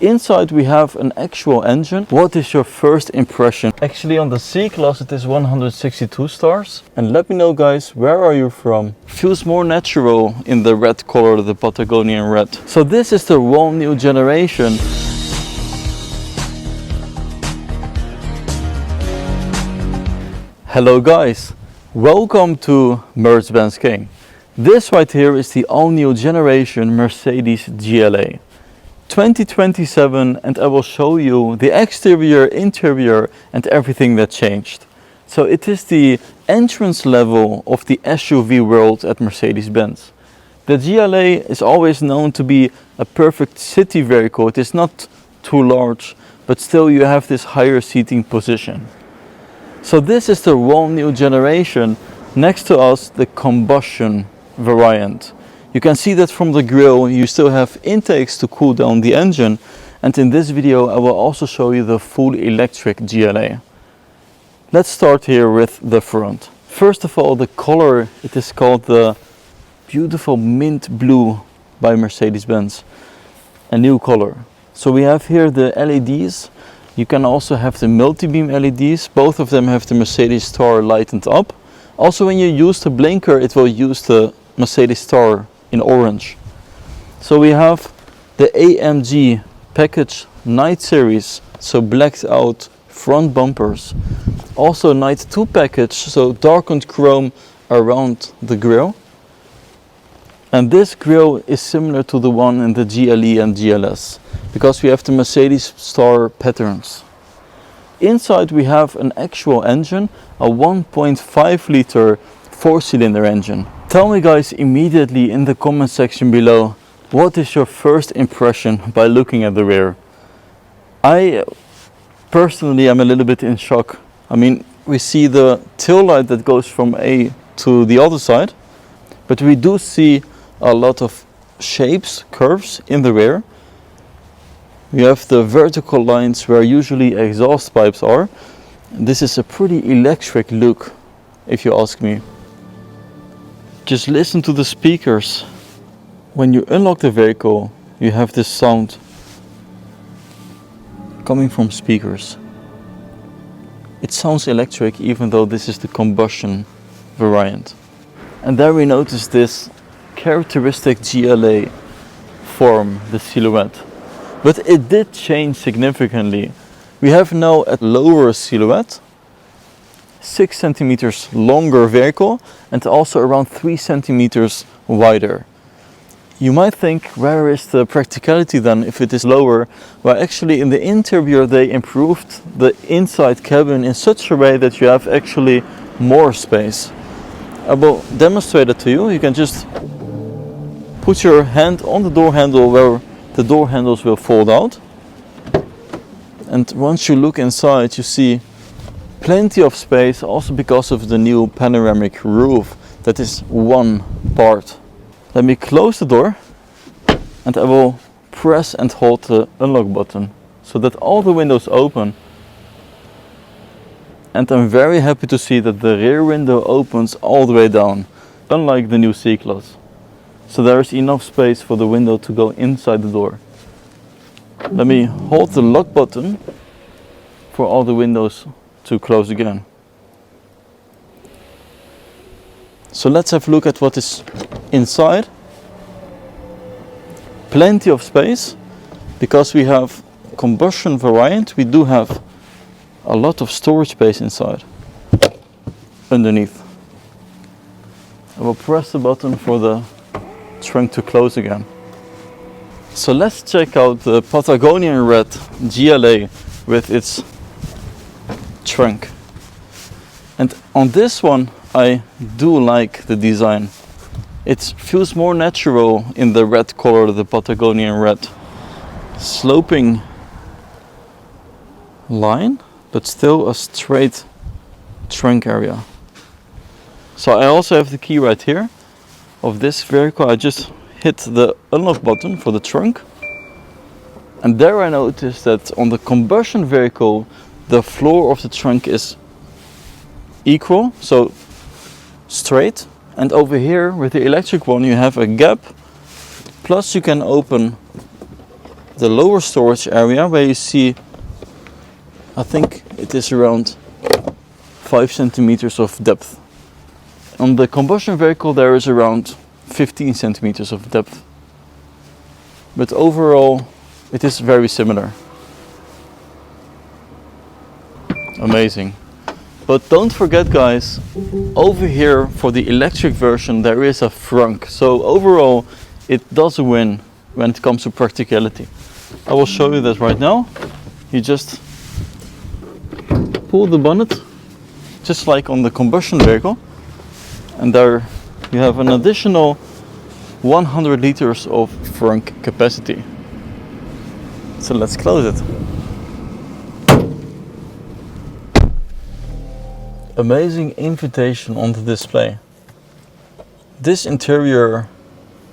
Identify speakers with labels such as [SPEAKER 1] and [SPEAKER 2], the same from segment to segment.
[SPEAKER 1] Inside we have an actual engine. What is your first impression? Actually on the C-Class it is 162 stars. And let me know guys, where are you from? Feels more natural in the red color, the Patagonian red. So this is the whole new generation. Hello guys, welcome to MercBenzKing. This right here is the all new generation Mercedes GLA. 2027, and I will show you the exterior, interior and everything that changed. So it is the entrance level of the SUV world at Mercedes-Benz. The GLA is always known to be a perfect city vehicle. It is not too large, but still you have this higher seating position. So this is the whole new generation. Next to us, the combustion variant. You can see that from the grille you still have intakes to cool down the engine, and in this video I will also show you the full electric GLA. Let's start here with the front. First of all, the color, it is called the beautiful mint blue by Mercedes-Benz, a new color. So we have here the LEDs. You can also have the multi-beam LEDs. Both of them have the Mercedes star lightened up. Also when you use the blinker it will use the Mercedes star in orange. So we have the AMG package night series, so blacked out front bumpers. Also night 2 package, so darkened chrome around the grille. And this grille is similar to the one in the GLE and GLS, because we have the Mercedes star patterns. Inside we have an actual engine, a 1.5 liter 4-cylinder engine. Tell me guys immediately in the comment section below, what is your first impression by looking at the rear? I personally am a little bit in shock. I mean, we see the tail light that goes from A to the other side, but we do see a lot of shapes, curves in the rear. We have the vertical lines where usually exhaust pipes are. This is a pretty electric look, if you ask me. Just listen to the speakers. When you unlock the vehicle, you have this sound coming from speakers. It sounds electric even though this is the combustion variant. And there we notice this characteristic GLA form, the silhouette. But it did change significantly. We have now a lower silhouette, 6 centimeters longer vehicle, and also around 3 centimeters wider. You might think, where is the practicality then if it is lower? Well, actually in the interior they improved the inside cabin in such a way that you have actually more space. I will demonstrate it to you. You can just put your hand on the door handle where the door handles will fold out. And once you look inside you see plenty of space, also because of the new panoramic roof that is one part. Let me close the door and I will press and hold the unlock button so that all the windows open. And I'm very happy to see that the rear window opens all the way down, unlike the new C-Class. So there is enough space for the window to go inside the door. Let me hold the lock button for all the windows to close again. So let's have a look at what is inside. Plenty of space. Because we have combustion variant, we do have a lot of storage space inside, underneath. I will press the button for the trunk to close again. So let's check out the Patagonian red GLA with its trunk. And on this one I do like the design. It feels more natural in the red color, the Patagonian red. Sloping line, but still a straight trunk area. So I also have the key right here of this vehicle. I just hit the unlock button for the trunk. And there I noticed that on the combustion vehicle the floor of the trunk is equal, so straight. And over here with the electric one you have a gap, plus you can open the lower storage area where you see, I think it is around 5 centimeters of depth. On the combustion vehicle there is around 15 centimeters of depth. But overall it is very similar. Amazing. But don't forget guys, over here for the electric version there is a frunk. So overall it does win when it comes to practicality. I will show you that right now. You just pull the bonnet, just like on the combustion vehicle. And there you have an additional 100 liters of frunk capacity. So let's close it. Amazing invitation on the display. This interior,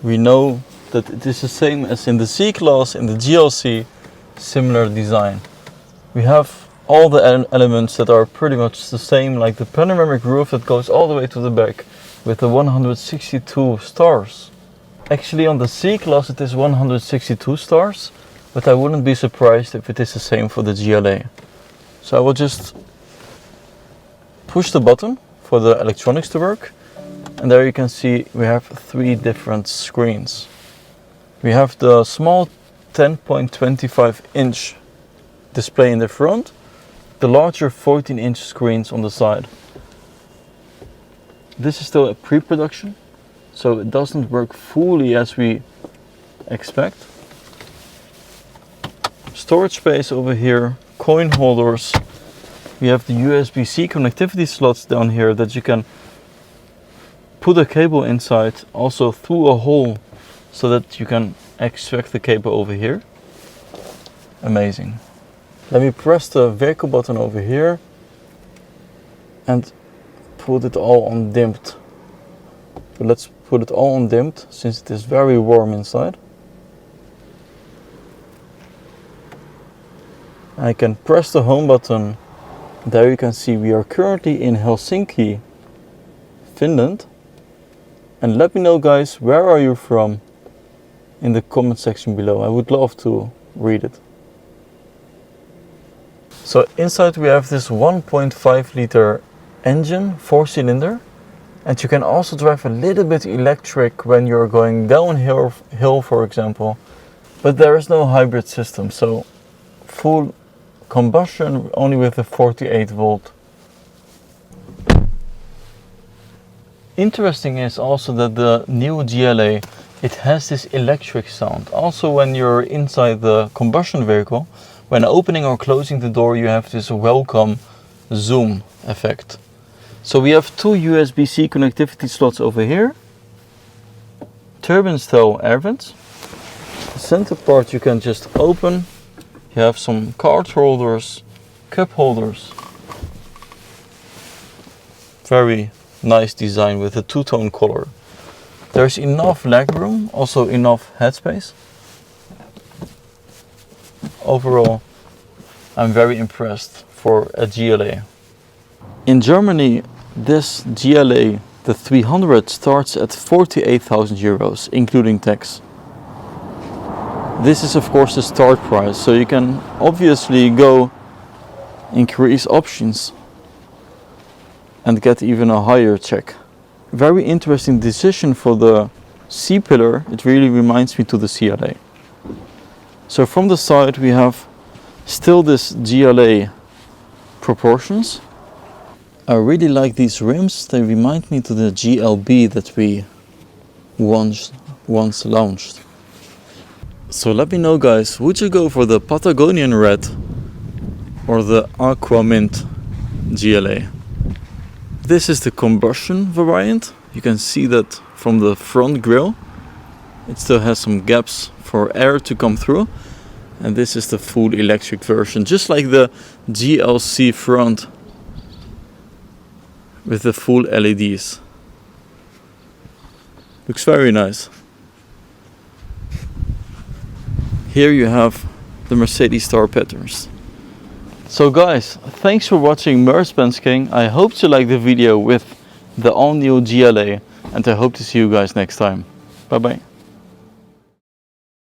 [SPEAKER 1] we know that it is the same as in the C-Class, in the GLC, similar design. We have all the elements that are pretty much the same, like the panoramic roof that goes all the way to the back with the 162 stars. Actually on the C-Class it is 162 stars, but I wouldn't be surprised if it is the same for the GLA. So I will just push the button for the electronics to work, and there you can see we have 3 different screens. We have the small 10.25 inch display in the front, the larger 14 inch screens on the side. This is still a pre-production, so it doesn't work fully as we expect. Storage space over here, coin holders. We have the USB-C connectivity slots down here that you can put a cable inside, also through a hole, so that you can extract the cable over here. Amazing. Let me press the vehicle button over here and put it all on dimmed. But let's put it all on dimmed since it is very warm inside. I can press the home button. There you can see we are currently in Helsinki, Finland. And let me know guys, where are you from in the comment section below. I would love to read it. So inside we have this 1.5 liter engine, 4-cylinder. And you can also drive a little bit electric when you're going downhill, for example. But there is no hybrid system, so full combustion only with a 48 volt. Interesting is also that the new GLA, it has this electric sound. Also when you're inside the combustion vehicle, when opening or closing the door you have this welcome zoom effect. So we have 2 USB-C connectivity slots over here, turbine style air vents. The center part you can just open. You have some card holders, cup holders. Very nice design with a 2-tone color. There's enough legroom, also enough headspace. Overall, I'm very impressed for a GLA. In Germany, this GLA, the 300, starts at 48,000 euros, including tax. This is of course the start price, so you can obviously go increase options and get even a higher check. Very interesting decision for the C-pillar. It really reminds me to the CLA. So from the side we have still this GLA proportions. I really like these rims. They remind me to the GLB that we once launched. So let me know guys, would you go for the Patagonian Red or the Aqua Mint GLA? This is the combustion variant. You can see that from the front grille. It still has some gaps for air to come through. And this is the full electric version, just like the GLC front with the full LEDs. Looks very nice. Here you have the Mercedes star patterns. So guys, thanks for watching MercBenzKing. I hope you liked the video with the all new GLA, and I hope to see you guys next time. Bye bye.